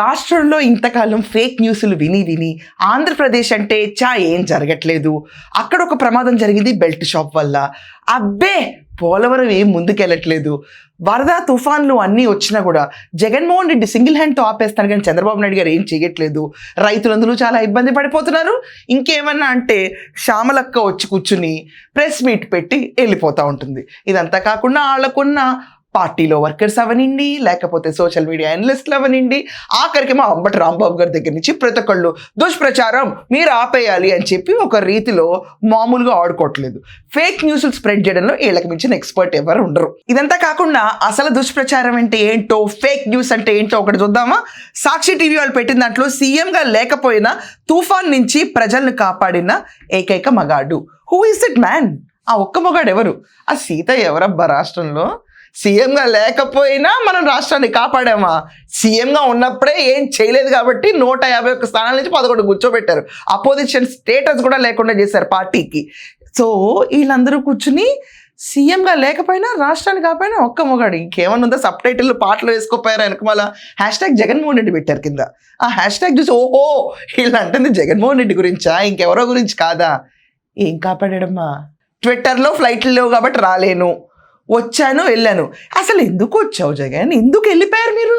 రాష్ట్రంలో ఇంతకాలం ఫేక్ న్యూస్లు విని విని ఆంధ్రప్రదేశ్ అంటే ఏం జరగట్లేదు, అక్కడ ఒక ప్రమాదం జరిగింది బెల్ట్ షాప్ వల్ల, అబ్బే పోలవరం ఏం ముందుకెళ్ళట్లేదు, వరద తుఫాన్లు అన్నీ వచ్చినా కూడా జగన్మోహన్ రెడ్డి సింగిల్ హ్యాండ్తో ఆపేస్తాను కానీ చంద్రబాబు నాయుడు గారు ఏం చేయట్లేదు, రైతులందరూ చాలా ఇబ్బంది పడిపోతున్నారు, ఇంకేమన్నా అంటే శ్యామలక్క వచ్చి కూర్చుని ప్రెస్ మీట్ పెట్టి వెళ్ళిపోతూ ఉంటుంది. ఇదంతా కాకుండా వాళ్ళకున్న పార్టీలో వర్కర్స్ అవనండి, లేకపోతే సోషల్ మీడియా అనలిస్టులు అవనండి, ఆఖరికి మా అంబటి రాంబాబు గారి దగ్గర నుంచి ప్రతి ఒక్కళ్ళు దుష్ప్రచారం మీరు ఆపేయాలి అని చెప్పి ఒక రీతిలో మామూలుగా ఆడుకోవట్లేదు. ఫేక్ న్యూస్లు స్ప్రెడ్ చేయడంలో వీళ్ళకి మించిన ఎక్స్పర్ట్ ఎవరు ఉండరు. ఇదంతా కాకుండా అసలు దుష్ప్రచారం అంటే ఏంటో, ఫేక్ న్యూస్ అంటే ఏంటో ఒకటి చూద్దామా. సాక్షి టీవీ వాళ్ళు పెట్టిన దాంట్లో సీఎంగా లేకపోయినా తుఫాన్ నుంచి ప్రజలను కాపాడిన ఏకైక మగాడు, హూ ఇస్ ఇట్ మ్యాన్? ఆ ఒక్క మగాడు ఎవరు? ఆ సీత ఎవరబ్బా రాష్ట్రంలో? సీఎంగా లేకపోయినా మనం రాష్ట్రాన్ని కాపాడామా? సీఎంగా ఉన్నప్పుడే ఏం చేయలేదు కాబట్టి 151 స్థానాల నుంచి 11 కూర్చోబెట్టారు. అపోజిషన్ స్టేటస్ కూడా లేకుండా చేశారు పార్టీకి. సో వీళ్ళందరూ కూర్చుని సీఎంగా లేకపోయినా రాష్ట్రాన్ని కాపాడినా ఒక్క మొగాడు. ఇంకేమన్నా ఉందా? సబ్ టైటిల్ పాటలు వేసుకోపోయారు, వెనక మళ్ళీ #జగన్మోహన్ రెడ్డి పెట్టారు కింద. ఆ హ్యాష్ట్యాగ్ చూసి ఓహో వీళ్ళు అంటుంది జగన్మోహన్ రెడ్డి గురించా, ఇంకెవరో గురించి కాదా? ఏం కాపాడాడమ్మా? ట్విట్టర్లో ఫ్లైట్లు లేవు కాబట్టి రాలేను, వచ్చాను వెళ్ళాను. అసలు ఎందుకు వచ్చావు జగన్? ఎందుకు వెళ్ళిపోయారు మీరు?